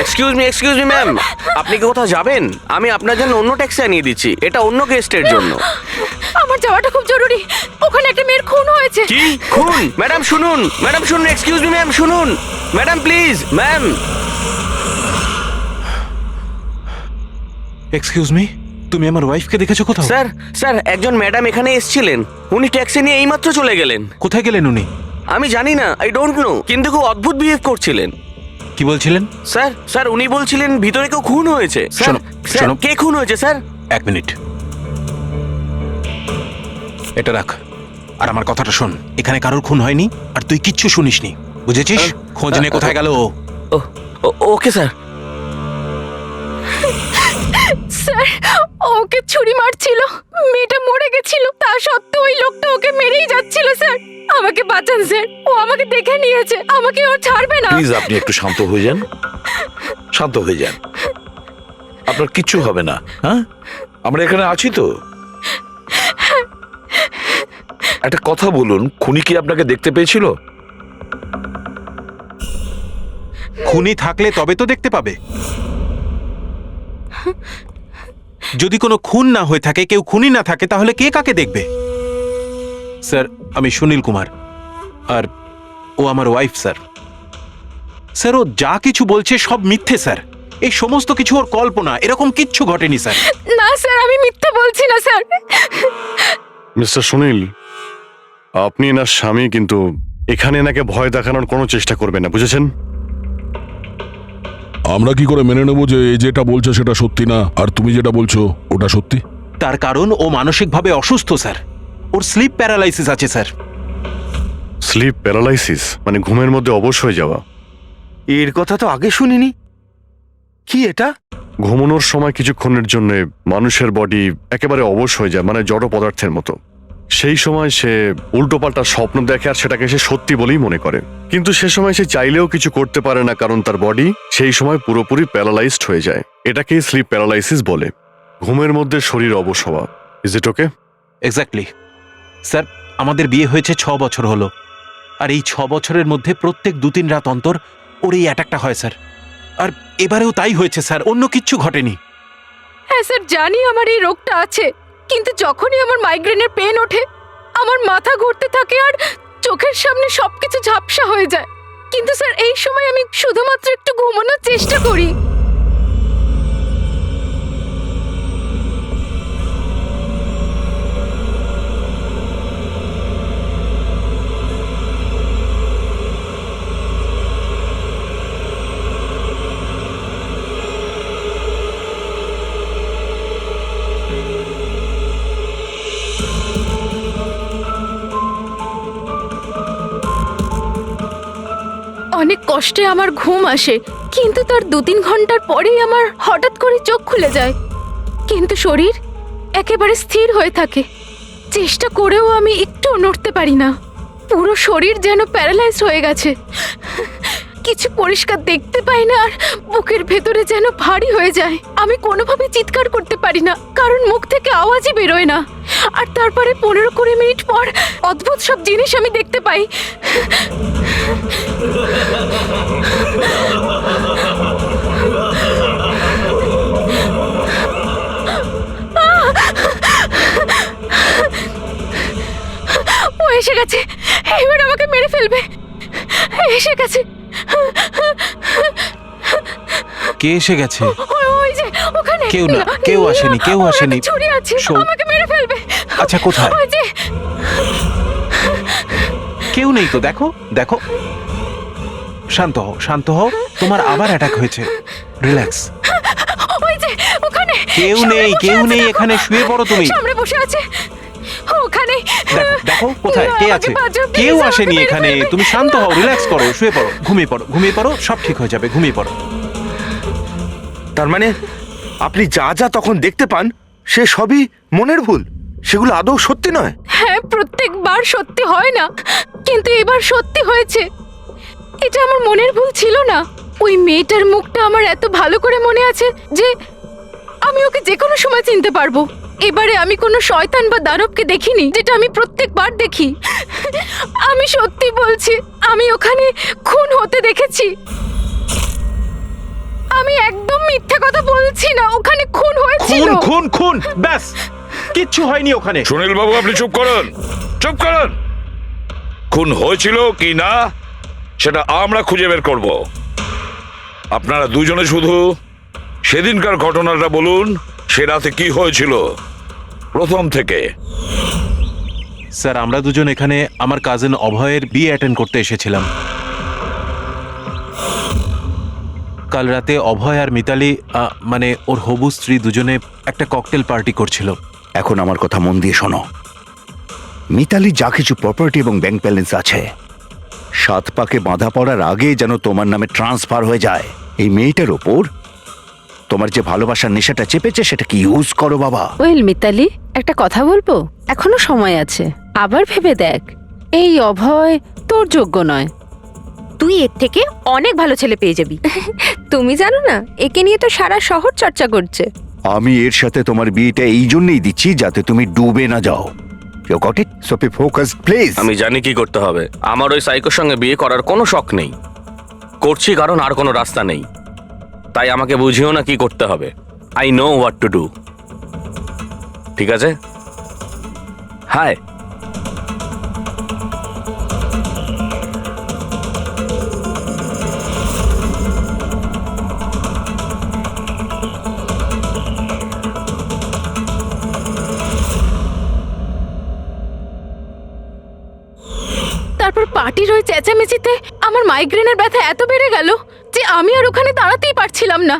Excuse me ma'am, আপনি কি কোথাও যাবেন? আমি আপনার জন্য অন্য ট্যাক্সি আনিয়ে দিচ্ছি, এটা অন্য গেস্টের জন্য। আমার যাওয়াটা খুব জরুরি, ওখানে একটা মেয়ের খুন হয়েছে। কি খুন? ম্যাডাম শুনুন, ম্যাডাম শুনুন, এক্সকিউজ মি ম্যাম শুনুন, madam please, ma'am. Excuse me, তুমি আমার ওয়াইফকে দেখেছো কোথাও? স্যার স্যার একজন ম্যাডাম এখানে এসেছিলেন, উনি ট্যাক্সি নিয়ে এইমাত্র চলে গেলেন। কোথায় গেলেন উনি? আমি জানি না, আই ডোন্ট নো, কিন্তু খুব অদ্ভুত বিহেভ করছিলেন। কি বলছিলেন? স্যার উনি বলছিলেন ভিতরে কেউ খুন হয়েছে। স্যার শোনো। কে খুন হয়েছে স্যার? এক মিনিট, এটা রাখ আর আমার কথাটা শোন। এখানে কারোর খুন হয়নি আর তুই কিচ্ছু শুনিসনি, বুঝেছিস? খোঁজ নে কোথায় গেল ও। Okay sir. স্যার, ওকে ছুরি মারছিল, মেয়েটা মরে গেছিল, তা সত্ত্বেও ওই লোকটা ওকে মেরেই যাচ্ছিল। স্যার আমাকে বাঁচান স্যার, ও আমাকে দেখে নিয়েছে, আমাকে ও ছাড়বে না। প্লিজ আপনি একটু শান্ত হয়ে যান, শান্ত হয়ে যান, আপনার কিচ্ছু হবে না। হ্যাঁ, আমরা এখানে আছি তো। একটা কথা বলুন, খুনি কি আপনাকে দেখতে পেয়েছিল? খুনি থাকলে তবে তো দেখতে পাবে। যদি কোনো খুন না হয়ে থাকে, কেউ খুনি না থাকে, তাহলে কে কাকে দেখবে? স্যার আমি সুনীল কুমার, আর ও আমার ওয়াইফ। স্যার স্যার ও যা কিছু বলছে সব মিথ্যে স্যার, এই সমস্ত কিছু ওর কল্পনা, এরকম কিচ্ছু ঘটেনি স্যার। না স্যার, আমি মিথ্যে বলছি না স্যার। মিস্টার সুনীল, আপনি এনার স্বামী, কিন্তু এখানে এনাকে ভয় দেখানোর কোনো চেষ্টা করবেন না, বুঝেছেন? আমরা কি করে মেনে নেব যে যেটা বলছে সেটা সত্যি না, আর তুমি যেটা বলছো ওটা সত্যি? তার কারণ ও মানসিকভাবে অসুস্থ স্যার, ওর স্লিপ প্যারালাইসিস আছে স্যার। স্লিপ প্যারালাইসিস মানে ঘুমের মধ্যে অবশ হয়ে যাওয়া? এর কথা তো আগে শুনিনি। কি এটা? ঘুমানোর সময় কিছুক্ষণের জন্য মানুষের বডি একেবারে অবশ হয়ে যায়, মানে জড় পদার্থের মতো। সেই সময় সে উল্টোপাল্টা স্বপ্ন দেখে আর সেটাকে সে সত্যি বলেই মনে করে, কিন্তু সে সময় সে চাইলেও কিছু করতে পারে না, কারণ তার বডি সেই সময় পুরোপুরি প্যারালাইজড হয়ে যায়। এটাকেই স্লিপ প্যারালাইসিস বলে, ঘুমের মধ্যে শরীর অবশ হওয়া। Is it okay? Exactly sir, আমাদের বিয়ে হয়েছে 6 বছর হলো, আর এই 6 বছরের মধ্যে প্রত্যেক 2-3 রাত অন্তর ওর এই অ্যাটাকটা হয় স্যার, আর এবারেও তাই হয়েছে স্যার, অন্য কিচ্ছু ঘটেনি। হ্যাঁ স্যার, জানি আমার এই রোগটা আছে, কিন্তু যখনই আমার মাইগ্রেনের পেন ওঠে আমার মাথা ঘুরতে থাকে আর চোখের সামনে সবকিছু ঝাপসা হয়ে যায়। কিন্তু স্যার এই সময় আমি শুধুমাত্র একটু ঘুমানোর চেষ্টা করি। অনেক কষ্টে আমার ঘুম আসে, কিন্তু তার 2-3 ঘন্টার পরেই আমার হঠাৎ করে চোখ খুলে যায়, কিন্তু শরীর একেবারে স্থির হয়ে থাকে। চেষ্টা করেও আমি একটু নড়তে পারি না, পুরো শরীর যেন প্যারালাইজ হয়ে গেছে। কিছু পরিষ্কার দেখতে পাই না আর বুকের ভেতরে যেন ভারী হয়ে যায়। আমি কোনোভাবে চিৎকার করতে পারি না, কারণ মুখ থেকে আওয়াজই বেরোয় না। আর তারপরে 15-20 মিনিট পর অদ্ভুত সব জিনিস আমি দেখতে পাই। ও এসে গেছে, এবার আমাকে মেরে ফেলবে। এসে গেছে। কে এসে গেছে? ওই যে ওখানে। কেউ না, কেউ আসেনি, কেউ আসেনি। ছুরি আছে, আমাকে মেরে ফেলবে। আচ্ছা কোথায়? ওই যে। কেউ নেই তো, দেখো দেখো। শান্ত হও, শান্ত হও, তোমার আবার অ্যাটাক হয়েছে, রিল্যাক্স। ওই যে ওখানে। কেউ নেই, কেউ নেই এখানে, শুয়ে পড়ো তুমি। সামনে বসে আছে ওখানে। দেখো দেখো কোথায় কে আছে? কেউ আসেনি এখানে, তুমি শান্ত হও, রিল্যাক্স করো, শুয়ে পড়ো, ঘুমিয়ে পড়ো, ঘুমিয়ে পড়ো, সব ঠিক হয়ে যাবে, ঘুমিয়ে পড়ো। তার মানে আপনি যা যা তখন দেখতে পান সে সবই মনের ভুল, সেগুলো আদৌ সত্যি নয়? হ্যাঁ, প্রত্যেকবার সত্যি হয় না, কিন্তু এবার সত্যি হয়েছে। এটা আমার মনের ভুল ছিল না। ওই মেয়েটার মুখটা আমার এত ভালো করে মনে আছে যে আমি ওকে যে কোনো সময় চিনতে পারবো। এবারে আমি কোনো শয়তান বা দানবকে দেখিনি, যেটা আমি প্রত্যেকবার দেখি। আমি সত্যি বলছি, আমি ওখানে খুন হতে দেখেছি। আমি একদম মিথ্যে কথা বলছি না, ওখানে খুন হয়েছিল। খুন খুন খুন, ব্যাস, কিচ্ছু হয়নি ওখানে। সুনীল বাবু, আপনি চুপ করুন, চুপ করুন। খুন হয়েছিল কি না সেটা আমরা খুঁজে বের করব। আপনারা দুজনে শুধু সেদিনকার ঘটনাটা বলুন, সে রাতে কি হয়েছিল প্রথম থেকে। স্যার, আমরা দুজন এখানে আমার কাজিন অভয়ের বিয়ে অ্যাটেন্ড করতে এসেছিলাম। কাল রাতে অভয় আর মিতালি মানে ওর হবু স্ত্রী দুজনে একটা ককটেল পার্টি করছিল। এখন আমার কথা মন দিয়ে শোনো। মিতালি যা কিছু প্রপার্টি এবং ব্যাংক ব্যালেন্স আছে, 7 পাকে বাঁধা পড়ার আগে যেন তোমার নামে ট্রান্সফার হয়ে যায়। এই মেয়েটার ওপর তোমার যে ভালোবাসার নেশাটা চেপেছে সেটাকে ইউজ করো বাবা। ওয়েল মিতালি, একটা কথা বলবো? এখনো সময় আছে, আবার ভেবে দেখ। এই অভয় তোর যোগ্য নয়। তুই এর থেকে অনেক ভালো ছেলে পেয়ে যাবি। তুমি জানো না, একে নিয়ে তো সারা শহর চর্চা করছে। আমি এর সাথে তোমার বিয়েটা এই জন্যই দিচ্ছি যাতে তুমি ডুবে না যাও। You got it? So be focused please. আমি জানি কি করতে হবে। আমার ওই সাইকোর সঙ্গে বিয়ে করার কোনো শখ নেই, করছি কারণ আর কোনো রাস্তা নেই। তাই আমাকে বুঝিও না কি করতে হবে। I know what to do. ঠিক আছে? হাই। তারপর পার্টির ওই চেঁচামেচিতে আমার মাইগ্রেনের ব্যথা এত বেড়ে গেল যে আমি আর ওখানে দাঁড়াতেই পারছিলাম না।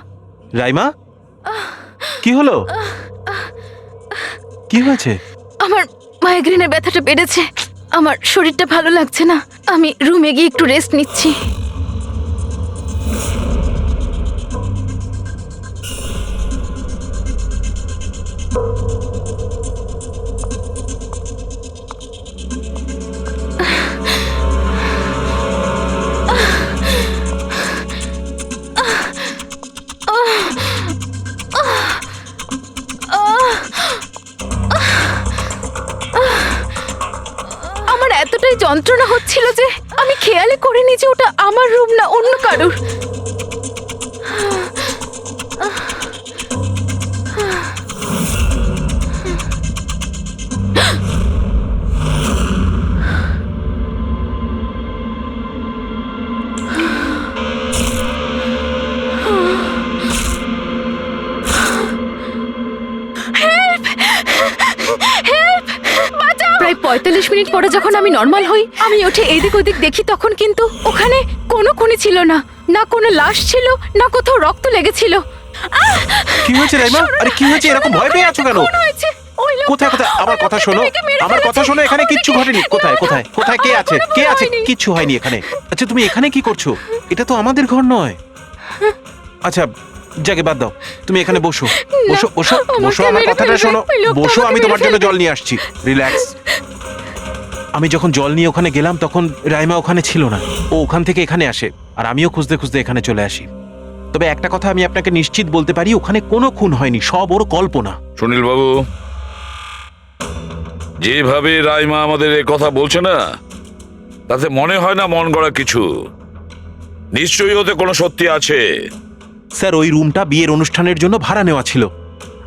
রাইমা, কি হলো? কি হয়েছে? আমার মাইগ্রেনের ব্যথাটা বেড়েছে, আমার শরীরটা ভালো লাগছে না। আমি রুমে গিয়ে একটু রেস্ট নিচ্ছি। আমার এতটাই যন্ত্রণা হচ্ছিল যে আমি খেয়ালই করিনি যে ওটা আমার রুম না অন্য কারোর। প্রায় 45 মিনিট পরে যখন আমি নর্মাল হই, আমি উঠে এদিক ওদিক দেখি, তখন কিন্তু ওখানে কোনো খুনি ছিল না, না কোনো লাশ ছিল, না কোথাও রক্ত লেগেছিল। কি হয়েছে রাইমা? আরে কি হয়েছে? এরকম ভয় পেয়ে আছো কেন? খুন হয়েছে। ওই লোকটা কোথায় কোথায়? আমার কথা শোনো, মেয়েকে মেরে আমার কথা ফেলেছে। শোনো। এখানে কিচ্ছু ঘটেনি। কোথায় কোথায় কোথায় কে আছে? কোনো কে আছে? হয়নি। কিচ্ছু হয়নি এখানে। আচ্ছা, তুমি এখানে কি করছো? এটা তো আমাদের ঘর নয়। আচ্ছা, যাকে বাদ দাও, তুমি এখানে বসো বসো বসো বসো। আমাকে আমার মেরে কথাটা ফেলবে। শোনো, ওই লোকটা বসো। আমাকে আমি মেরে তোমার জন্য ফেলবে। জল নিয়ে আসছি। রিল্যাক্স। আমি যখন জল নিয়ে ওখানে গেলাম তখন রাইমা ওখানে ছিল না। ও ওখান থেকে এখানে আসে আর আমিও খুঁজতে খুঁজতে এখানে চলে আসি। তবে একটা কথা আমি আপনাকে নিশ্চিত বলতে পারি, ওখানে কোনো খুন হয়নি, সব ওর কল্পনা। সুনীল বাবু, যেভাবে রাইমা আমাদের এ কথা বলছে না, তাতে মনে হয় না মন গড়া কিছু। নিশ্চয়ই ওতে কোনো সত্যি আছে। স্যার, ওই রুমটা বিয়ের অনুষ্ঠানের জন্য ভাড়া নেওয়া ছিল,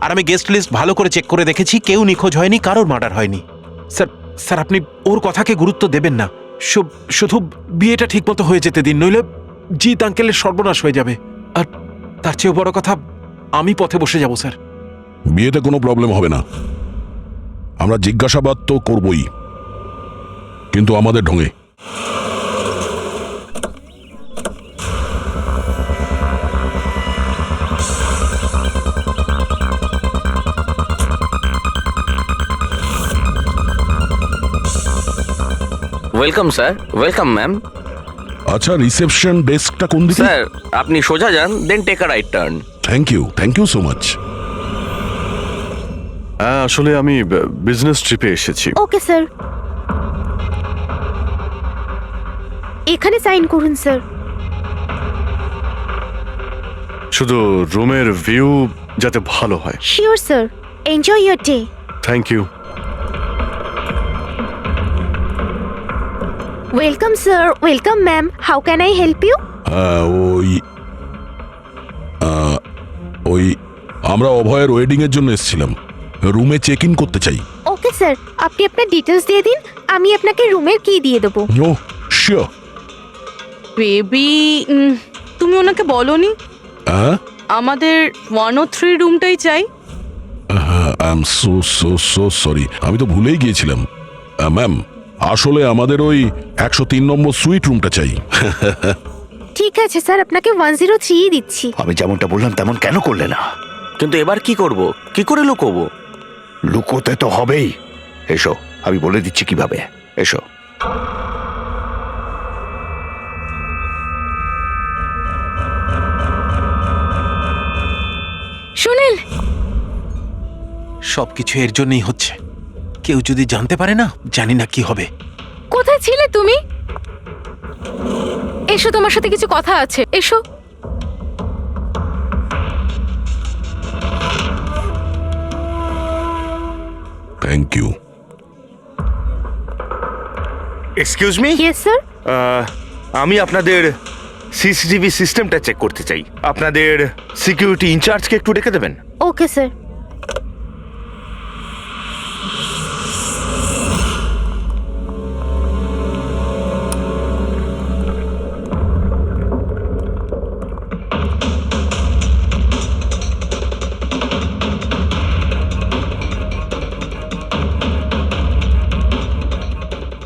আর আমি গেস্ট লিস্ট ভালো করে চেক করে দেখেছি, কেউ নিখোঁজ হয়নি, কারোর মার্ডার হয়নি। স্যার স্যার আপনি ওর কথাকে গুরুত্ব দেবেন না। শুধু বিয়েটা ঠিকমতো হয়ে যেতে দিন, নইলে জিৎ আঙ্কেলের সর্বনাশ হয়ে যাবে। আর তার চেয়েও বড় কথা, আমি পথে বসে যাব স্যার। বিয়েতে কোনো প্রবলেম হবে না, আমরা জিজ্ঞাসাবাদ তো করবই, কিন্তু আমাদের ঢঙে। Welcome sir. Welcome ma'am. আচ্ছা, রিসেপশন ডেস্কটা কোন দিকে? স্যার, আপনি সোজা যান, then take a right turn. Thank you so much. হ্যাঁ, আসলে আমি বিজনেস ট্রিপে এসেছি। ওকে স্যার, এখানে সাইন করুন স্যার। শুধু রুমের ভিউ যাতে ভালো হয়। Sure sir. Enjoy your day. Thank you. Welcome sir, welcome ma'am, how can I help you? ওই আমরা অভয়ের ওয়েডিং এর জন্য এসেছিলাম, রুমে চেক ইন করতে চাই। ওকে স্যার, আপনি আপনার ডিটেলস দিয়ে দিন, আমি আপনাকে রুমের কি দিয়ে দেবো। ও শিওর। বেবি, তুমি ওনাকে বলনি হ্যাঁ, আমাদের 103 রুমটাই চাই? I am so so so sorry, আমি তো ভুলেই গিয়েছিলাম। ম্যাম, আসলে আমাদের ওই 103 নম্বর সুইট রুমটা চাই। ঠিক আছে স্যার, আপনাকে 103 দিচ্ছি। আমি যেমনটা বললাম তেমন কেন করলে না? কিন্তু এবার কি করব, কি করে লুকোবো? লুকোতে তো হবেই। এসো, আমি বলে দিচ্ছি কিভাবে। এসো। সুনীল, সবকিছু এর জন্যই হচ্ছে। কেউ যদি জানতে পারে না, জানি না কি হবে। কোথায় ছিলে তুমি? এসো, তোমার সাথে কিছু কথা আছে, এসো। Thank you. Excuse me, yes sir. আমি আপনাদের সিসিটিভি সিস্টেমটা চেক করতে চাই। আপনাদের সিকিউরিটি ইনচার্জকে একটু ডেকে দেবেন? Okay sir.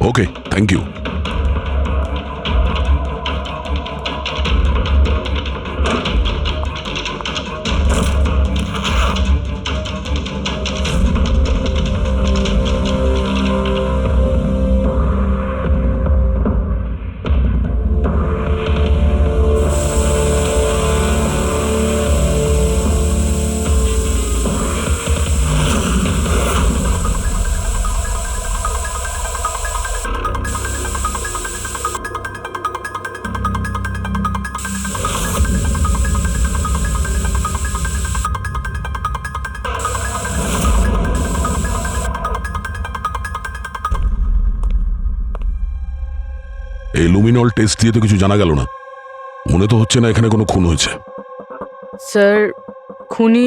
Okay, thank you. এই লুমিনল টেস্ট দিয়ে তো কিছু জানা গেল না। মনে তো হচ্ছে না এখানে কোনো খুন হয়েছে। স্যার, খুনি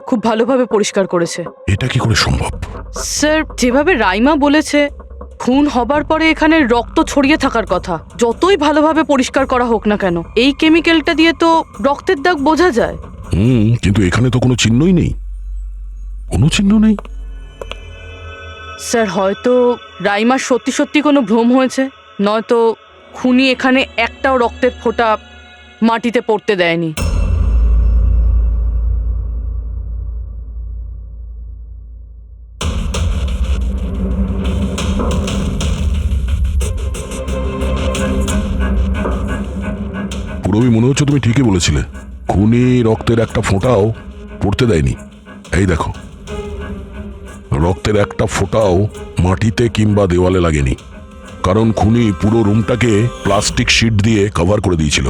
খুব ভালোভাবে পরিষ্কার করেছে। এটা কি করে সম্ভব? স্যার, যেভাবে রাইমা বলেছে, খুন হবার পরে এখানে রক্ত ছড়িয়ে থাকার কথা। যতই ভালোভাবে পরিষ্কার করা হোক না কেন, এই কেমিক্যালটা দিয়ে তো রক্তের দাগ বোঝা যায়। কিন্তু এখানে তো কোনো চিহ্নই নেই, কোনো চিহ্ন নেই। স্যার, হয়তো রাইমার সত্যি সত্যি কোনো ভ্রম হয়েছে, নয়তো খুনি এখানে একটাও রক্তের ফোঁটা মাটিতে পড়তে দেয়নি। পুরবি, মনে হচ্ছে তুমি ঠিকই বলেছিলে। খুনি রক্তের একটা ফোঁটাও পড়তে দেয়নি। এই দেখো, রক্তের একটা ফোঁটাও মাটিতে কিংবা দেওয়ালে লাগেনি, কারণ খুনি পুরো রুমটাকে প্লাস্টিক শিট দিয়ে কভার করে দিয়েছিল।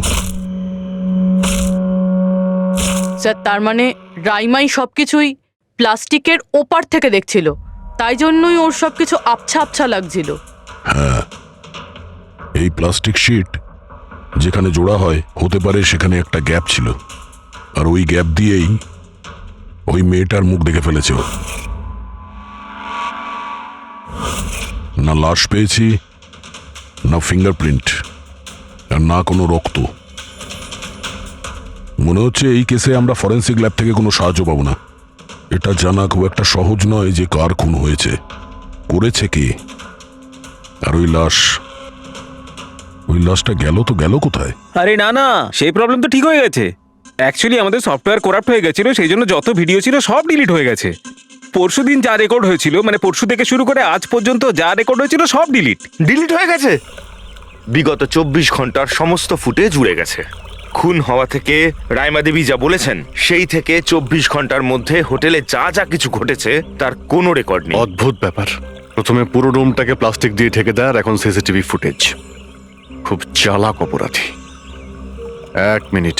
স্যার, তার মানে রাইমাই সবকিছুই প্লাস্টিকের ওপার থেকে দেখছিল, তাই জন্যই ওর সবকিছু আবছা আবছা লাগছিল। হ্যাঁ, এই প্লাস্টিক শিট যেখানে জোড়া হয়, হতে পারে সেখানে একটা গ্যাপ ছিল, আর ওই গ্যাপ দিয়েই ওই মেয়েটার মুখ দেখে ফেলেছে ও। না লাশ পেয়েছি, না ফিঙ্গারপ্রিন্ট, আর না কোনো রক্ত। মনে হচ্ছে এই কেসে আমরা ফরেন্সিক ল্যাব থেকে কোনো সাহায্য পাবো না। এটা জানা খুব একটা সহজ নয় যে কার খুন হয়েছে, করেছে কে। আর ওই লাশটা গেল তো গেল কোথায়? আরে না না, সেই প্রবলেম তো ঠিক হয়ে গেছে। অ্যাকচুয়ালি আমাদের সফটওয়্যার করাপ্ট হয়ে গেছিল, সেই জন্য যত ভিডিও ছিল সব ডিলিট হয়ে গেছে। পরশুদিন যা রেকর্ড হয়েছিল, মানে পরশু থেকে শুরু করে আজ পর্যন্ত যা রেকর্ড হয়েছিল সব ডিলিট হয়ে গেছে। বিগত 24 ঘন্টার সমস্ত ফুটেজ উড়ে গেছে। খুন হওয়া থেকে রাইমা দেবী যা বলেছেন, সেই থেকে 24 ঘন্টার মধ্যে হোটেলে যা যা কিছু ঘটেছে তার কোনো রেকর্ড নেই। অদ্ভুত ব্যাপার। প্রথমে পুরো রুমটাকে প্লাস্টিক দিয়ে ঢেকে দেয়, আর এখন সিসিটিভি ফুটেজ। খুব চালাক অপরাধী। এক মিনিট।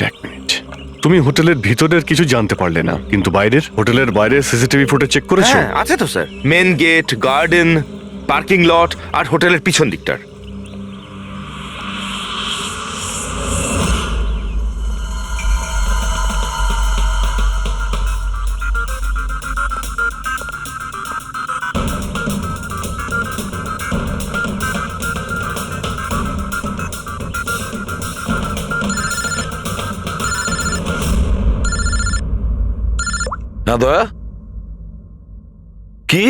তুমি হোটেলের ভিতরের কিছু জানতে পারলে না, কিন্তু বাইরের হোটেলের বাইরের সিসিটিভি ফুটেজ চেক করেছো? হ্যাঁ আছে তো sir, main gate, garden, parking lot আর হোটেলের পিছন দিকটার। না দয়া, কি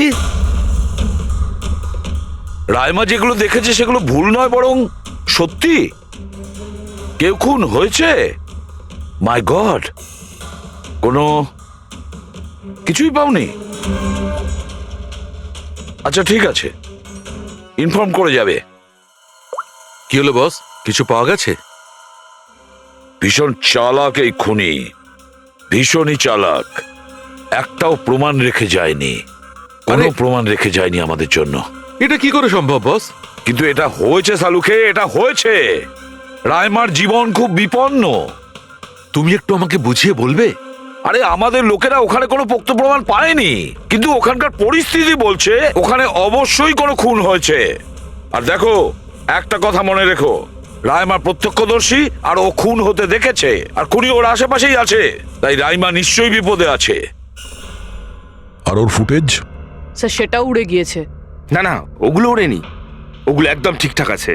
রাইমা যেগুলো দেখেছে সেগুলো ভুল নয়, বরং সত্যি? কেউ খুন হয়েছে? মাই গড, কোনো কিছুই পাওনি? আচ্ছা ঠিক আছে, ইনফর্ম করে যাবে। কি হলো বস, কিছু পাওয়া গেছে? ভীষণ চালাক এই খুনি, ভীষণই চালাক। একটাও প্রমাণ রেখে যায়নি, কোনো প্রমাণ রেখে যায়নি আমাদের জন্য। এটা কি করে সম্ভব বস? কিন্তু এটা হয়েছে সালুকে, এটা হয়েছে। রাইমার জীবন খুব বিপন্ন। তুমি একটু আমাকে বুঝিয়ে বলবে? আরে আমাদের লোকেরা ওখানে কোনো পোক্ত প্রমাণ পায়নি, কিন্তু ওখানকার পরিস্থিতি বলছে ওখানে অবশ্যই কোনো খুন হয়েছে। আর দেখো, একটা কথা মনে রেখো, রাইমা প্রত্যক্ষদর্শী, আর ও খুন হতে দেখেছে, আর খুনি ওর আশেপাশেই আছে, তাই রাইমা নিশ্চয়ই বিপদে আছে। আর ওর ফুটেজ? স্যার সেটাও উড়ে গিয়েছে। না না, ওগুলো ওড়েনি, ওগুলো একদম ঠিকঠাক আছে।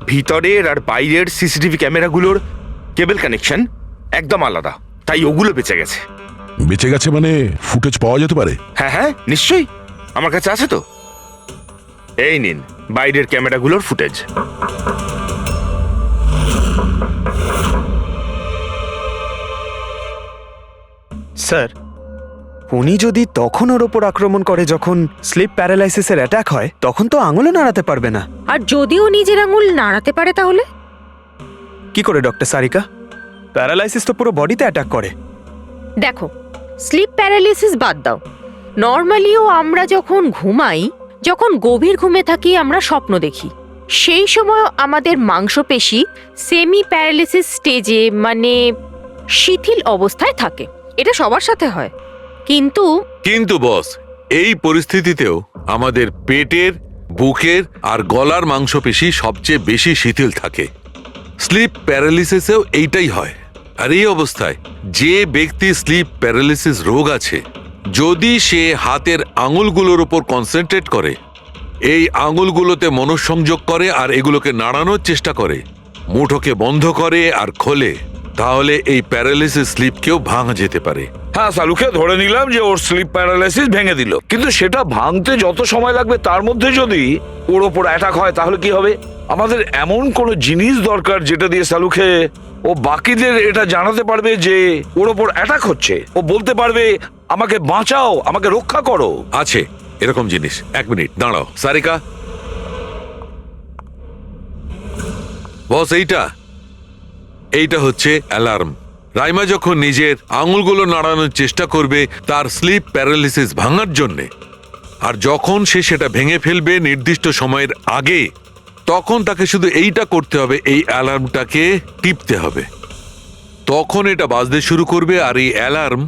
ভিতরের আর বাইরের সিসিটিভি ক্যামেরাগুলোর কেবল কানেকশন একদম আলাদা, তাই ওগুলো বেঁচে গেছে। বেঁচে গেছে মানে ফুটেজ পাওয়া যেতে পারে? হ্যাঁ হ্যাঁ নিশ্চয়ই, আমার কাছে আছে তো। এই নিন বাইরের ক্যামেরাগুলোর ফুটেজ। স্যার, উনি যদি তখন ওর ওপর আক্রমণ করে যখন স্লিপ প্যারালাইসিসের অ্যাটাক হয়, তখন তো আঙুলও নাড়াতে পারবে না। আর যদিও নিজের আঙুল নাড়াতে পারে তাহলে? কি করে ডক্টর সারিকা? প্যারালাইসিস তো পুরো বডিতে অ্যাটাক করে। দেখো, স্লিপ প্যারালিসিস বাদ দাও, নর্মালিও আমরা যখন ঘুমাই, যখন গভীর ঘুমে থাকি, আমরা স্বপ্ন দেখি। সেই সময় আমাদের মাংসপেশি সেমি প্যারালিসিস স্টেজে, মানে শিথিল অবস্থায় থাকে। এটা সবার সাথে হয়। কিন্তু বস, এই পরিস্থিতিতেও আমাদের পেটের, বুকের আর গলার মাংসপেশি সবচেয়ে বেশি শিথিল থাকে। স্লিপ প্যারালিসিসেও এইটাই হয়। আর এই অবস্থায় যে ব্যক্তি স্লিপ প্যারালিসিস রোগ আছে, যদি সে হাতের আঙুলগুলোর উপর কনসেন্ট্রেট করে, এই আঙুলগুলোতে মনঃসংযোগ করে আর এগুলোকে নাড়ানোর চেষ্টা করে, মুঠোকে বন্ধ করে আর খোলে, তাহলে এই প্যারালিসিস স্লিপকেও ভাঙা যেতে পারে। হ্যাঁ সালুকে ধরে নিলাম যে ওর স্লিপ প্যারালাইসিস ভেঙে দিল, কিন্তু সেটা ভাঙতে যত সময় লাগবে তার মধ্যে যদি ওর ওপর অ্যাটাক হয় তাহলে কি হবে? আমাদের এমন কোন জিনিস দরকার যেটা দিয়ে সালুকে ও বাকিদের এটা জানাতে পারবে যে ওর ওপর অ্যাটাক হচ্ছে। ও বলতে পারবে আমাকে বাঁচাও, আমাকে রক্ষা করো। আছে এরকম জিনিস। এক মিনিট দাঁড়াও সারিকা। বস, এইটা হচ্ছে অ্যালার্ম। রাইমা যখন নিজের আঙুলগুলো নাড়ানোর চেষ্টা করবে তার স্লিপ প্যারালিসিস ভাঙার জন্যে, আর যখন সে সেটা ভেঙে ফেলবে নির্দিষ্ট সময়ের আগে, তখন তাকে শুধু এইটা করতে হবে, এই অ্যালার্মটাকে টিপতে হবে। তখন এটা বাজতে শুরু করবে, আর এই অ্যালার্ম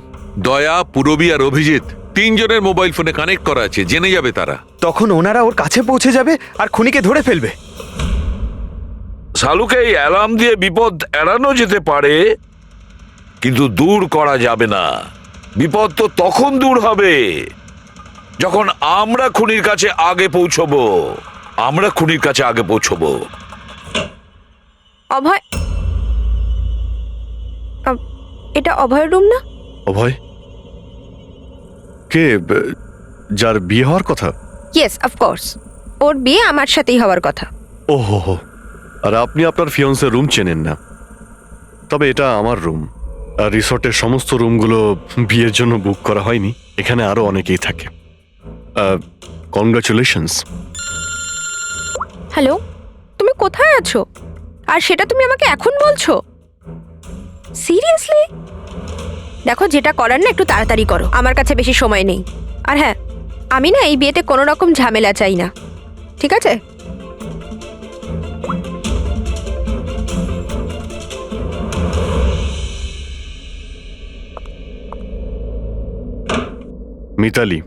দয়া, পুরবী আর অভিজিৎ তিনজনের মোবাইল ফোনে কানেক্ট করা আছে, জেনে যাবে তারা। তখন ওনারা ওর কাছে পৌঁছে যাবে আর খুনিকে ধরে ফেলবে। সালুকে এই অ্যালার্ম দিয়ে বিপদ এড়ানো যেতে পারে, কিন্তু দূর করা যাবে না। বিপদ তো তখন দূর হবে যখন আমরা খুনির কাছে আগে পৌঁছবো। অভয়, এটা অভয়ের রুম না? অভয় কে? যার বিয়ে হওয়ার কথা? ইয়েস, অফকোর্স, ওর বিয়ে আমার সাথেই হওয়ার কথা। ওহো, আর আপনি আপনার ফিয়ন্সের রুম চেনেন না? তবে এটা আমার রুম, আর রিসর্টের সমস্ত রুমগুলো বিয়ের জন্য বুক করা হয়নি। এখানে আরো অনেকেই থাকে। কংগ্রাচুলেশনস। হ্যালো, তুমি কোথায় আছো? আর সেটা তুমি আমাকে এখন বলছো? সিরিয়াসলি? দেখো, যেটা করার না একটু তাড়াতাড়ি করো, আমার কাছে বেশি সময় নেই। আর হ্যাঁ, আমি না এই বিয়েতে কোনো রকম ঝামেলা চাই না, ঠিক আছে? মিতালি,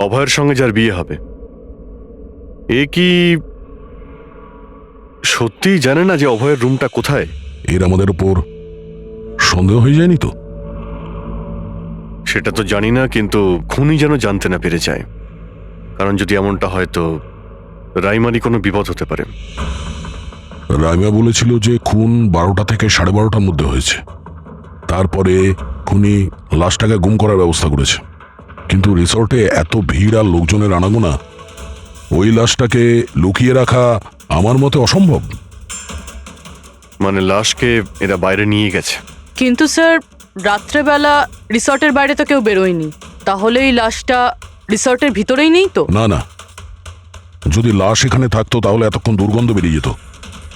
অভয়ের সঙ্গে যার বিয়ে হবে, এ কি সত্যিই জানে না যে অভয়ের রুমটা কোথায়? এর আমাদের উপর সন্দেহ হয়ে যায়নি তো? সেটা তো জানি না, কিন্তু খুনি যেন জানতে না পেরে যায়। কারণ যদি এমনটা হয় তো রাইমারই কোনো বিপদ হতে পারে। রাইমা বলেছিল যে খুন 12টা থেকে 12:30টার মধ্যে হয়েছে। তারপরে খুনি লাশটাকে গুম করার ব্যবস্থা করেছে, কিন্তু রিসর্টে এত ভিড় আর লোকজনের আনাগোনা, ওই লাশটাকে লুকিয়ে রাখা আমার মতে অসম্ভব। মানে লাশকে এরা বাইরে নিয়ে গেছে? কিন্তু স্যার, রাত্রেবেলা রিসর্টের বাইরে তো কেউ বেরোয়নি, তাহলে এই লাশটা রিসর্টের ভিতরেই নেই তো? না না, যদি লাশ এখানে থাকতো তাহলে এতক্ষণ দুর্গন্ধ বেরিয়ে যেত।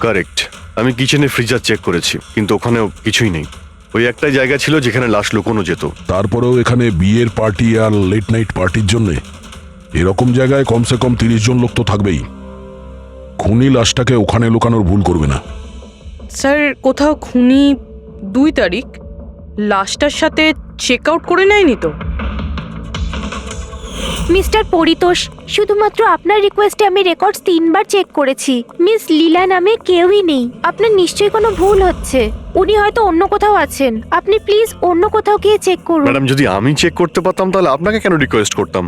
কারেক্ট। আমি কিচেনে ফ্রিজার চেক করেছি, কিন্তু ওখানেও কিছুই নেই। ওই একটাই জায়গা ছিল যেখানে লাশ লুকোনো যেত। তারপরেও এখানে বিয়ের পার্টি আর লেট নাইট পার্টির জন্য এরকম জায়গায় কমসে কম 30 জন লোক তো থাকবেই। খুনি লাশটাকে ওখানে লুকানোর ভুল করবে না। স্যার, কোথাও খুনি 2 তারিখ লাশটার সাথে চেক আউট করে নেয়নি তো? মিস্টার পরিতোষ, শুধুমাত্র আপনার রিকোয়েস্টে আমি রেকর্ডস 3 বার চেক করেছি। মিস লীলা নামে কেউই নেই। আপনার নিশ্চয়ই কোনো ভুল হচ্ছে। উনি হয়তো অন্য কোথাও আছেন। আপনি প্লিজ অন্য কোথাও গিয়ে চেক করুন। ম্যাডাম, যদি আমি চেক করতে পারতাম তাহলে আপনাকে কেন রিকোয়েস্ট করতাম?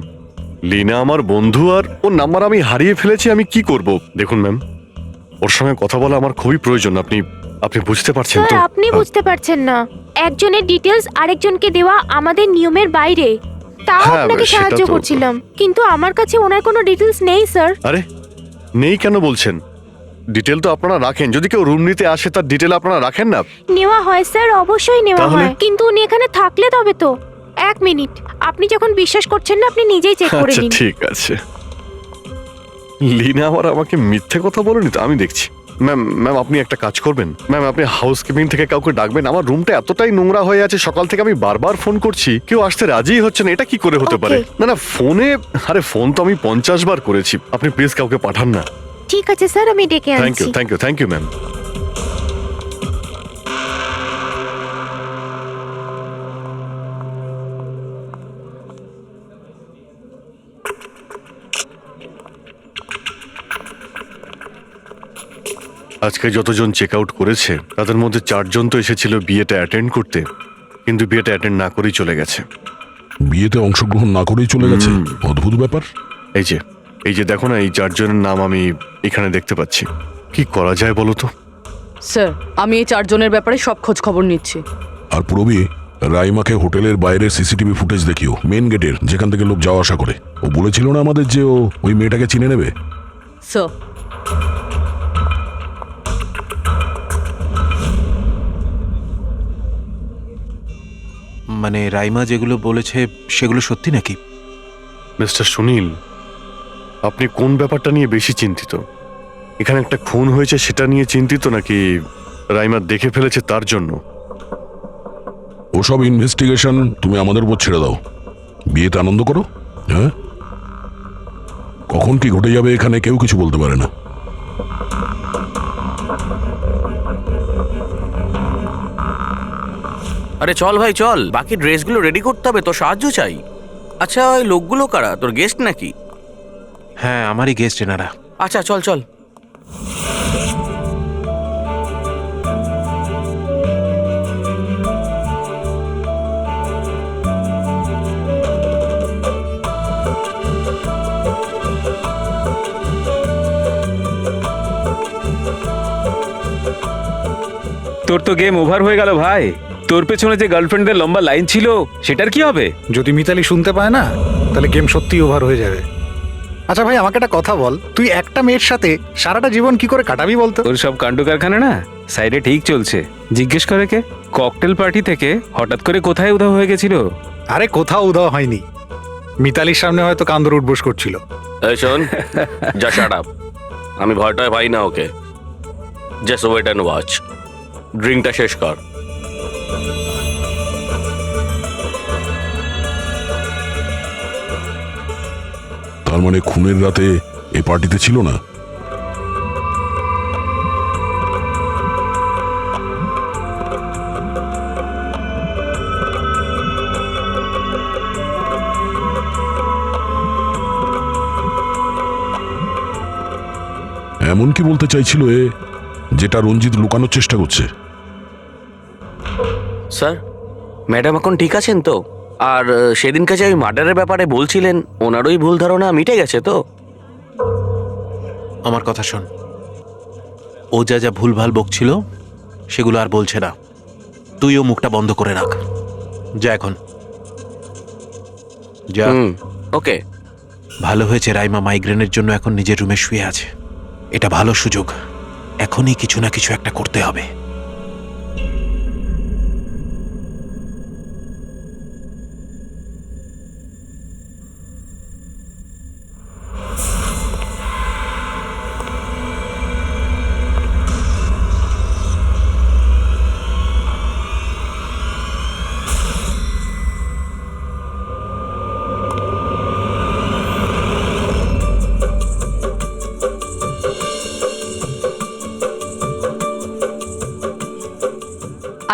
লিনা আমার বন্ধু, আর ওর নাম্বার আমি হারিয়ে ফেলেছি। আমি কি করব? দেখুন ম্যাম, ওর সঙ্গে কথা বলা আমার খুবই প্রয়োজন। আপনি বুঝতে পারছেন তো? স্যার, আপনি বুঝতে পারছেন না। একজনের ডিটেলস আরেকজনকে দেওয়া আমাদের নিয়মের বাইরে। তাও হ্যাঁ, আপনাকে সেটা সাহায্য তো- করছিলাম, কিন্তু আমার কাছে ওনার কোনো ডিটেলস নেই স্যার। আরে নেই কেন বলছেন? ডিটেল তো আপনারা রাখেন। যদি কেউ রুম নিতে আসে তার ডিটেল আপনারা রাখেন না? নেওয়া হয় স্যার, অবশ্যই নেওয়া তাহলে? হয়, কিন্তু উনি এখানে থাকলে তবে তো। 1 মিনিট, আপনি যখন বিশ্বাস করছেন না, আপনি নিজেই চেক করে আচ্ছা নিন। ঠিক আছে। লিনা আবার আমাকে মিথ্যে কথা বলেনি তো? আমি দেখছি। ম্যাম আপনি একটা কাজ করবেন। ম্যাম, আপনি হাউসকিপিং থেকে কাউকে ডাকবেন। আমার রুমটা এতটাই নোংরা হয়ে আছে, সকাল থেকে আমি বারবার ফোন করছি, কেউ আসতে রাজিই হচ্ছে না। এটা কি করে হতে পারে? Okay. না ফোনে, আরে ফোন তো আমি 50 বার করেছি। আপনি প্লিজ কাউকে পাঠান না। ঠিক আছে স্যার, আমি ডেকে থ্যাংক ইউ, আনছি। Thank you ma'am. আজকে যতজন চেক আউট করেছে তাদের মধ্যে 4 জন তো এসেছিল বিয়েটা অ্যাটেন্ড করতে, কিন্তু বিয়েটা অ্যাটেন্ড না করেই চলে গেছে। বিয়েতে অংশগ্রহণ না করেই চলে গেছে? অদ্ভুত ব্যাপার। এই যে দেখো না, এই 4 জনের নাম আমি এখানে দেখতে পাচ্ছি। কি করা যায় বলো তো? স্যার, আমি এই 4 জনের ব্যাপারে সব খোঁজ খবর নিচ্ছি। আর পুরবি, রাইমাকে হোটেলের বাইরে সিসিটিভি ফুটেজ দেখিও, মেন গেটের, যেখান থেকে লোক যাওয়া আসা করে। ও বলেছিল না আমাদের যে ও ওই মেয়েটাকে চিনে নেবে। স্যার, মানে রাইমা যেগুলো বলেছে সেগুলো সত্যি নাকি? মিস্টার সুনীল, আপনি কোন ব্যাপারটা নিয়ে বেশি চিন্তিত? এখানে একটা খুন হয়েছে সেটা নিয়ে চিন্তিত, নাকি রাইমা দেখে ফেলেছে তার জন্য? ওসব ইনভেস্টিগেশন তুমি আমাদের উপর ছেড়ে দাও। বিয়েতে আনন্দ করো। হ্যাঁ, কখন কি ঘটে যাবে এখানে কেউ কিছু বলতে পারে না। আরে চল ভাই চল, বাকি ড্রেসগুলো রেডি করতে হবে, তোর সাহায্য চাই। আচ্ছা, ওই লোকগুলো কারা? তোর গেস্ট নাকি? হ্যাঁ, আমারই গেস্ট এনারা। আচ্ছা চল চল। তোর তো গেম ওভার হয়ে গেল ভাই। তোর পেছনে যে গার্লফ্রেন্ডদের লম্বা লাইন ছিল সেটার কি হবে? যদি মিতালি শুনতে পায় না, তাহলে গেম সত্যিই ওভার হয়ে যাবে। আচ্ছা ভাই, আমাকে একটা কথা বল, তুই একটা মেয়ের সাথে সারাটা জীবন কি করে কাটাবি বলতো? তোর সব কাণ্ড কারখানা না সাইডে ঠিক চলছে। জিজ্ঞেস করে কে? ককটেল পার্টি থেকে হঠাৎ করে কোথায় উধাও হয়ে গেছিল? আরে কোথাও উদাও হয়নি, মিতালির সামনে হয়তো কান্দর উঠবোস করছিল। এই শোন, যা শাট আপ। আমি ভয়টায় পাই না ওকে। Just wait and watch. ড্রিঙ্কটা শেষ কর। তার মানে খুনের রাতে এ পার্টিতে ছিল না? এমন কি বলতে চাইছিল এ, যেটা রঞ্জিত লুকানোর চেষ্টা করছে? স্যার, ম্যাডাম এখন ঠিক আছেন তো? আর সেদিনকে যে ওই মার্ডারের ব্যাপারে বলছিলেন, ওনারই ভুল ধারণা মিটে গেছে তো? আমার কথা শোন, ও যা যা ভুলভাল বকছিল সেগুলো আর বলছে না। তুইও মুখটা বন্ধ করে রাখ। যা এখন, যা। ওকে। ভালো হয়েছে রাইমা মাইগ্রেনের জন্য এখন নিজের রুমে শুয়ে আছে। এটা ভালো সুযোগ, এখনই কিছু না কিছু একটা করতে হবে।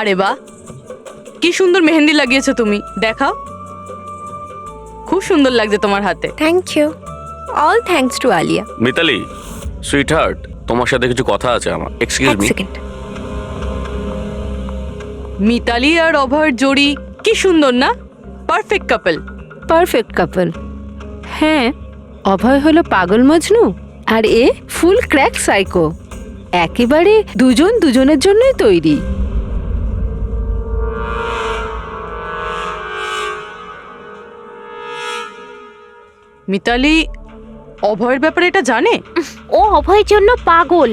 আরে বাহ, কি সুন্দর মেহেন্দি লাগিয়েছো তুমি, দেখাও। খুব সুন্দর লাগছে তোমার হাতে। Thank you. All thanks to Alia. Mitali, sweetheart, তোমার সাথে কিছু কথা আছে আমার। Excuse me. মিতালি আর অভয়ের জোড়ি কি সুন্দর না? Perfect couple. Perfect couple. হ্যাঁ, অভয় হলো পাগল মজনু আর এ ফুল ক্র্যাক সাইকো। একেবারে দুজন দুজনের জন্যই তৈরি। মিতালি অভয়ের ব্যাপারে এটা জানে? ও অভয়ের জন্য পাগল।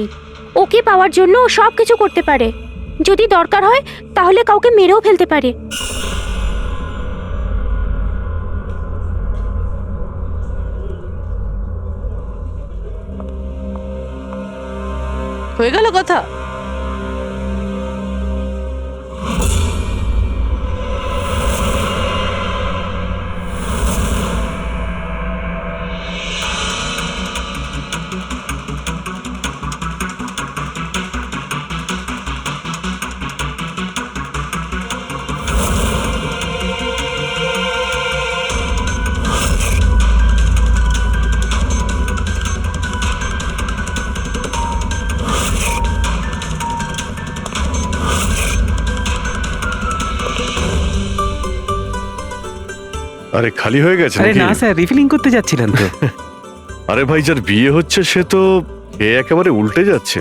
ওকে পাওয়ার জন্য ও সব কিছু করতে পারে। যদি দরকার হয় তাহলে কাউকে মেরেও ফেলতে পারে। হয়ে গেল কথা। আরে খালি হয়ে গেছে আরে নাকি? না স্যার, রিফিলিং করতে যাচ্ছিলেন তো। আরে ভাই, যার বিয়ে হচ্ছে সে তো এ একেবারে উল্টে যাচ্ছে।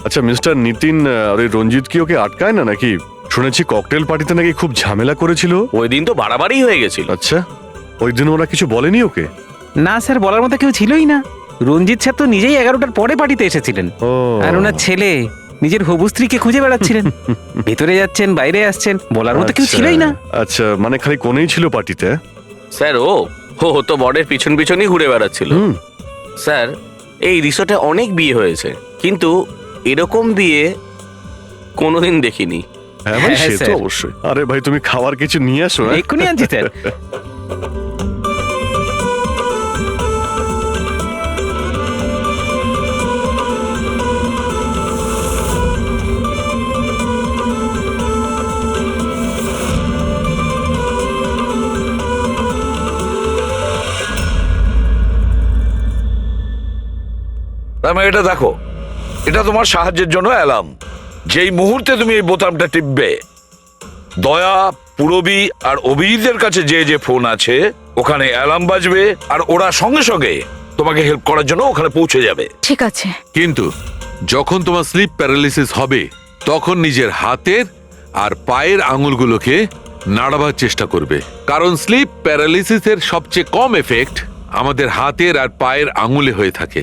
আচ্ছা মিস্টার নিতিন, আর ওই রঞ্জিত কি ওকে আটকায় না নাকি? শুনেছি ককটেল পার্টিতে নাকি খুব ঝামেলা করেছিল। ওই দিন তো বাড়াবাড়ি হয়ে গেছিল। আচ্ছা, ওই দিন ওরা কিছু বলেনি ওকে? না স্যার, বলার মতো কেউ ছিলই না। রঞ্জিত স্যার তো নিজেই 11টার পরে পার্টিতে এসেছিলেন। ও, আর ওনার ছেলে নিজের হবু স্ত্রীকে খুঁজে বেড়াচ্ছিলেন। ভেতরে যাচ্ছেন, বাইরে আসছেন, বলার মতো কেউ ছিলই না। আচ্ছা, মানে খালি কোনেই ছিল পার্টিতে? স্যার, ও তো বরের পিছন পিছনই ঘুরে বেড়াচ্ছিল। স্যার, এই রিসোর্টে অনেক বিয়ে হয়েছে, কিন্তু এরকম বিয়ে কোনোদিন দেখিনি। হ্যাঁ ভাই, হ্যাঁ, সে তো স্যার। অবশ্যই। আরে ভাই, তুমি খাবার কিছু নিয়ে আসো। হ্যাঁ? এক্ষুনি আনছি স্যার। এটা দেখো, এটা তোমার সাহায্যের জন্য অ্যালার্ম। যেই মুহূর্তে তুমি এই বোতামটা টিপবে, দয়া, পুরবী আর অভিজিতের কাছে যে যে ফোন আছে ওখানে অ্যালার্ম বাজবে, আর ওরা সঙ্গে সঙ্গে তোমাকে হেল্প করার জন্য ওখানে পৌঁছে যাবে। ঠিক আছে। কিন্তু যখন তোমার স্লিপ প্যারালিসিস হবে, তখন নিজের হাতের আর পায়ের আঙুলগুলোকে নাড়াবার চেষ্টা করবে, কারণ স্লিপ প্যারালিসিসের সবচেয়ে কম এফেক্ট আমাদের হাতের আর পায়ের আঙুলে হয়ে থাকে।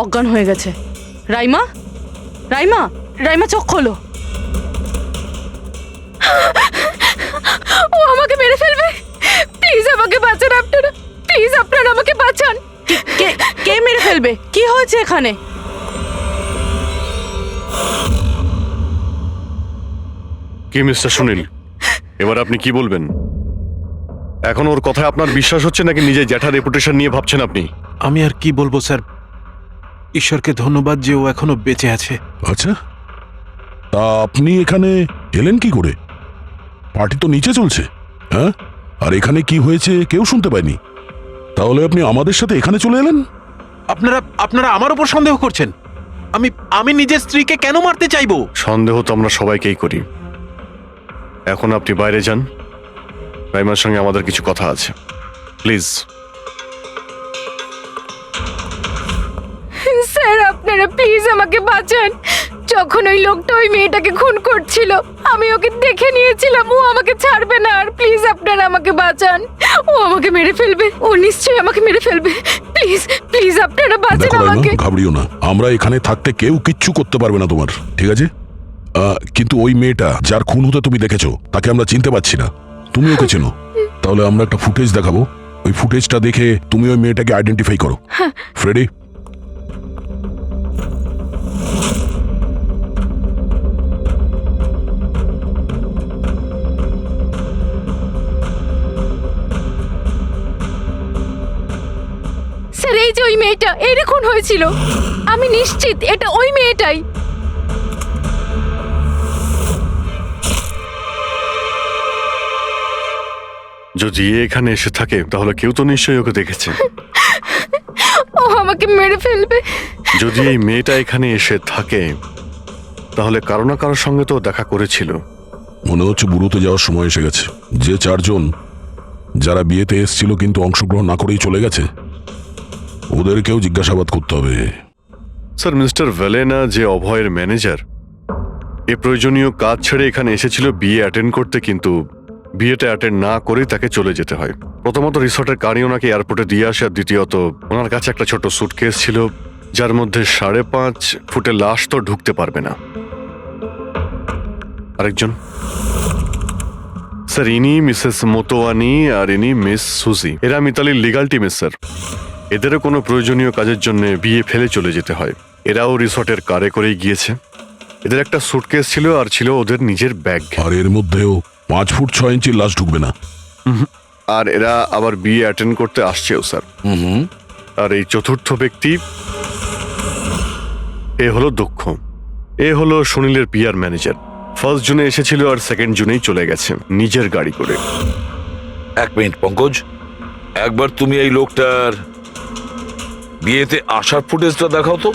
অজ্ঞান হয়ে গেছে। রাইমা, রাইমা, রাইমা চোখ খোলো। ও আমাকে মেরে ফেলবে। প্লিজ আমাকে বাঁচান আপনারা, প্লিজ আপনারা আমাকে বাঁচান। কে কে মেরে ফেলবে? কি হয়েছে এখানে? কি মিস্টার সুনীল, এবার আপনি কি বলবেন? এখন ওর কথায় আপনার বিশ্বাস হচ্ছে নাকি নিজের জ্যাঠার রেপুটেশন নিয়ে ভাবছেন আপনি? আমি আর কি বলবো স্যার, ঈশ্বরকে ধন্যবাদ যে ও এখনো বেঁচে আছে। আচ্ছা, তা আপনি এখানে এলেন কি করে? পার্টি তো নিচে চলছে, হ্যাঁ? আর এখানে কি হয়েছে কেউ শুনতে পায়নি, তাহলে আপনি আমাদের সাথে এখানে চলে এলেন? আপনারা আপনারা আমার উপর সন্দেহ করছেন? আমি নিজের স্ত্রীকে কেন মারতে চাইবো? সন্দেহ তো আমরা সবাইকেই করি। এখন আপনি বাইরে যান, রাইমার সঙ্গে আমাদের কিছু কথা আছে, প্লিজ। স্যার আপনারা প্লিজ আমাকে বাঁচান। যখন ওই লোকটা ওই মেয়েটাকে খুন করছিল আমি ওকে দেখে নিয়েছিলাম, ও আমাকে ছাড়বে না। আর প্লিজ আপনারা আমাকে বাঁচান, ও আমাকে মেরে ফেলবে, ও নিশ্চয়ই আমাকে মেরে ফেলবে। প্লিজ প্লিজ আপনারা বাঁচান দেখো রাইমা, আমাকে। ঘাবড়িও না, আমরা এখানে থাকতে কেউ কিচ্ছু করতে পারবে না তোমার, ঠিক আছে? কিন্তু ওই মেয়েটা যার খুন হতে তুমি দেখেছো তাকে আমরা চিনতে পারছি না, তুমি ওকে চেনো। তাহলে আমরা একটা ফুটেজ দেখাবো, ওই ফুটেজটা দেখে তুমি ওই মেয়েটাকে আইডেন্টিফাই করো। ফ্রেডি, স্যার এই যে ওই মেয়েটা, এরই খুন হয়েছিল। আমি নিশ্চিত এটা ওই মেয়েটাই। যদি এ এখানে এসে থাকে তাহলে কেউ তো নিশ্চয়ই ওকে দেখেছে। ও আমাকে মেরে ফেলবে। যদি এই মেয়েটা এখানে এসে থাকে তাহলে কারো না কারোর সঙ্গে তো দেখা করেছিল। মনে হচ্ছে বুড়োতে যাওয়ার সময় এসে গেছে। যে চারজন যারা বিয়েতে এসেছিল কিন্তু অংশগ্রহণ না করেই চলে গেছে, ওদেরকেও জিজ্ঞাসাবাদ করতে হবে। স্যার, মিস্টার ভ্যালেনা যে অভয়ের ম্যানেজার, এ প্রয়োজনীয় কাজ ছেড়ে এখানে এসেছিল বিয়ে অ্যাটেন্ড করতে, কিন্তু বিয়েটা অ্যাটেন্ড না করেই তাকে চলে যেতে হয়। প্রথমত রিসর্টের গাড়ি ওনাকে এয়ারপোর্টে দিয়ে আসে, আর দ্বিতীয়ত ওনার কাছে একটা ছোট সুটকেস ছিল যার মধ্যে 5.5 ফুটের লাশ তো ঢুকতে পারবে না। আরেকজন স্যার, ইনি মিসেস মোতোয়ানি আর ইনি মিস সুজি। এরা মিতালির লিগাল টিমের স্যার। এদেরও কোনো প্রয়োজনীয় কাজের জন্য বিয়ে ফেলে চলে যেতে হয়। এরাও রিসর্টের কারে করেই গিয়েছে। এদের একটা সুটকেস ছিল আর ছিল ওদের নিজের ব্যাগ। আর এর মধ্যেও 5 ফুট 6 ইঞ্চির লাশ ঢুকবে না। আর এরা আবার বিয়ে অ্যাটেন্ড করতে আসছেও স্যার। আর এই চতুর্থ ব্যক্তি, এ হলো দক্ষ। এ হলো সুনীলের পিআর ম্যানেজার। 1 জুনে এসেছিল আর 2 জুনেই চলে গেছে নিজের গাড়ি করে। 1 মিনিট পঙ্কজ, একবার তুমি এই লোকটার বিয়েতে আসার ফুটেজটা দেখাও তো।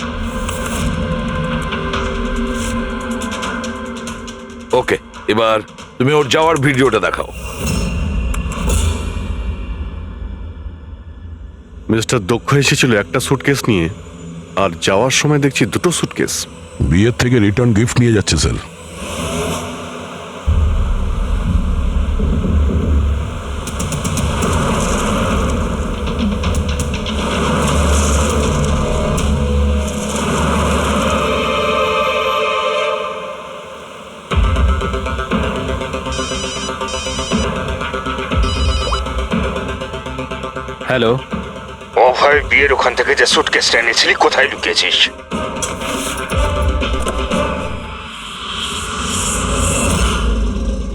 ওকে, এবার তুমি ওর যাওয়ার ভিডিওটা দেখাও। মিস্টার দক্ষ এসেছিল একটা সুটকেস নিয়ে, আর যাওয়ার সময় দেখছি 2টো সুটকেস। বিয়ের থেকে রিটার্ন গিফট নিয়ে যাচ্ছে স্যার। হ্যালো, অভয় বিয়ের ওখান থেকে যে সুটকেসটা এনেছিলি কোথায় লুকিয়েছিস?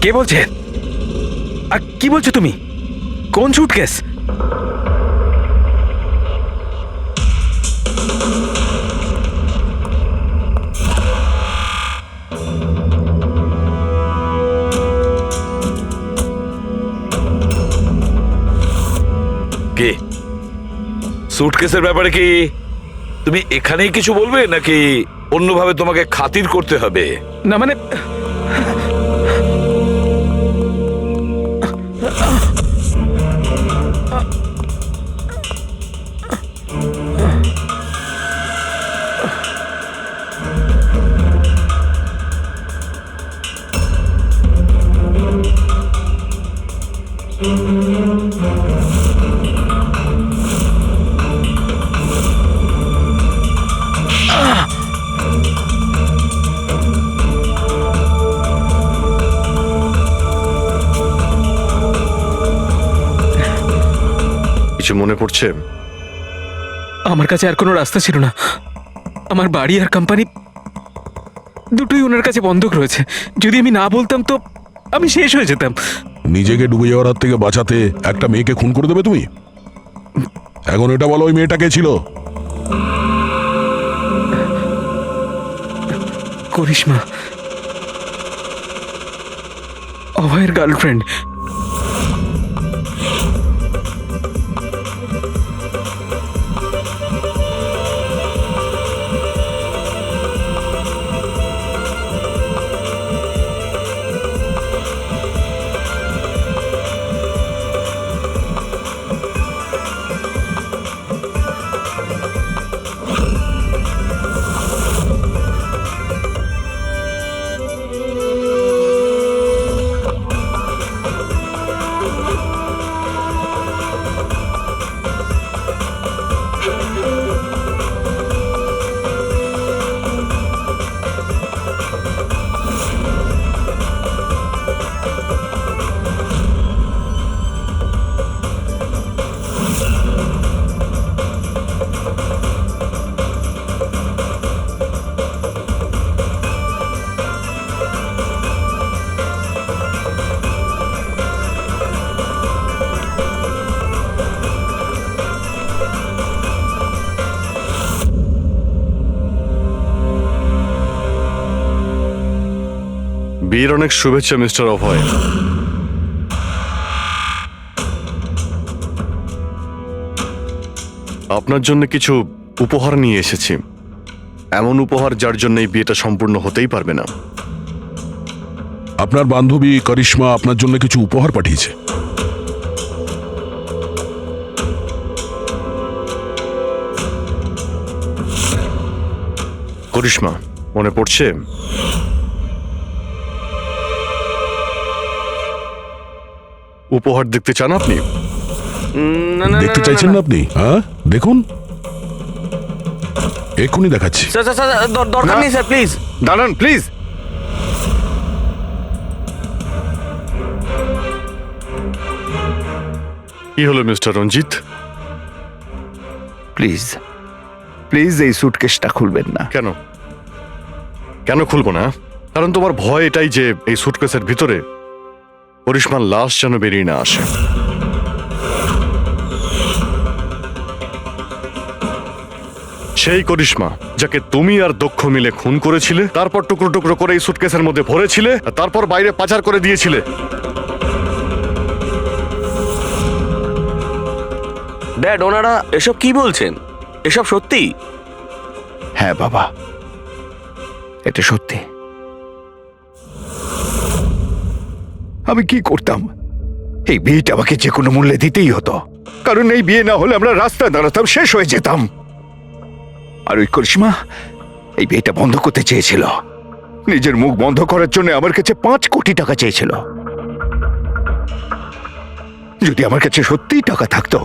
কে বলছে? আর কি বলছো তুমি? কোন সুটকেস? কে? সুটকেসের ব্যাপারে কি তুমি এখানেই কিছু বলবে নাকি অন্যভাবে তোমাকে খাতির করতে হবে? না মানে মনে পড়ছে? আমার কাছে আর কোনো রাস্তা ছিল না। আমার বাড়ি আর কোম্পানি দুটোই ওনার কাছে বন্ধক রয়েছে। যদি আমি না বলতাম তো আমি শেষ হয়ে যেতাম। নিজেকে ডুবে যাওয়ার হাত থেকে বাঁচাতে একটা মেয়েকে খুন করে দেবে তুমি? এখন এটা বলো, ওই মেয়েটা কে ছিল? করিশ্মা, অভয়ের গার্লফ্রেন্ড। বিয়ের অনেক শুভেচ্ছা মিস্টার অভয়। আপনার জন্য কিছু উপহার নিয়ে এসেছি। এমন উপহার যার জন্য এই বিয়েটা সম্পূর্ণ হতেই পারবে না। আপনার বান্ধবী করিশ্মা আপনার জন্য কিছু উপহার পাঠিয়েছে। করিশ্মা, মনে পড়ছে? উপহার দেখতে চান আপনি? দেখতে চাইছেন না আপনি? হ্যাঁ, দেখুন, এক্ষুনি দেখাচ্ছি। দরকার নেই স্যার, প্লিজ দাঁড়ান প্লিজ। কি হলো মিস্টার রঞ্জিত? প্লিজ প্লিজ এই সুটকেসটা খুলবেন না। কেন কেন খুলবো না? কারণ তোমার ভয় এটাই যে এই সুটকেসের ভিতরে করিশ্মার লাশ যেন বেরিয়ে না আসে। সেই করিশ্মা যাকে তুমি আর দক্ষ মিলে খুন করেছিলে, তারপর টুকরো টুকরো করে এই সুটকেসের মধ্যে ভরেছিলে, তারপর বাইরে পাচার করে দিয়েছিলে। ড্যাড, ওনারা এসব কি বলছেন? এসব সত্যি? হ্যাঁ বাবা, এটা সত্যি। আমি কি করতাম? এই বিয়েটা আমাকে যে কোনো মূল্যে দিতেই হতো, কারণ এই বিয়ে না হলে আমরা রাস্তায় দাঁড়াতাম, শেষ হয়ে যেতাম। আর ওই করিশ্মা এই বিয়েটা বন্ধ করতে চেয়েছিল। নিজের মুখ বন্ধ করার জন্য আমার কাছে 5 কোটি টাকা চেয়েছিল। যদি আমার কাছে সত্যিই টাকা থাকতো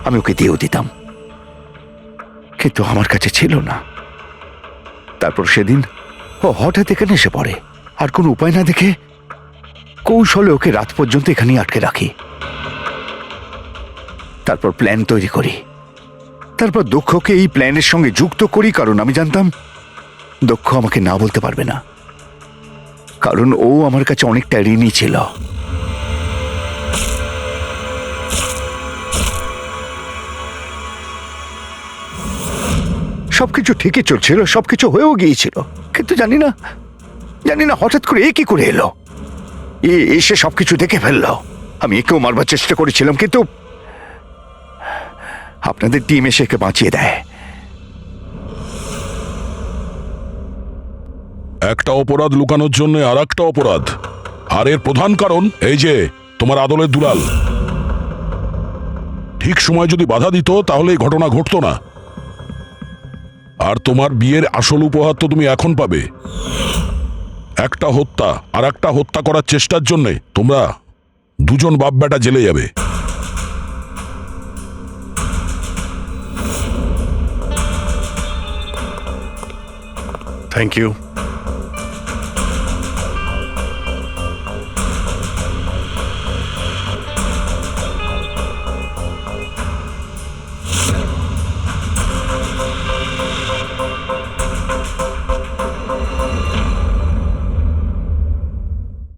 আমি ওকে দিয়েও দিতাম, কিন্তু আমার কাছে ছিল না। তারপর সেদিন ও হঠাৎ এখানে এসে পড়ে, আর কোনো উপায় না দেখে কৌশলে ওকে রাত পর্যন্ত এখানেই আটকে রাখি। তারপর প্ল্যান তৈরি করি, তারপর দক্ষকে এই প্ল্যানের সঙ্গে যুক্ত করি, কারণ আমি জানতাম দক্ষ আমাকে না বলতে পারবে না, কারণ ও আমার কাছে অনেকটা ঋণী ছিল। সবকিছু ঠিকই চলছিল, সবকিছু হয়েও গিয়েছিল, কিন্তু জানি না হঠাৎ করে এ কি করে এলো। এসে সবকিছু দেখে ফেললো। আমি একেও মারবার চেষ্টা করেছিলাম, কিন্তু আপনাদের টিম এসে একে বাঁচিয়ে দেয়। একটা অপরাধ লুকানোর জন্য আর একটা অপরাধ, আর এর প্রধান কারণ এই যে তোমার আদলের দুলাল। ঠিক সময় যদি বাধা দিত তাহলে এই ঘটনা ঘটতো না। আর তোমার বিয়ের আসল উপহার তো তুমি এখন পাবে। একটা হত্যা আর একটা হত্যা করার চেষ্টার জন্য তোমরা দুজন বাপ বেটা জেলে যাবে। Thank you.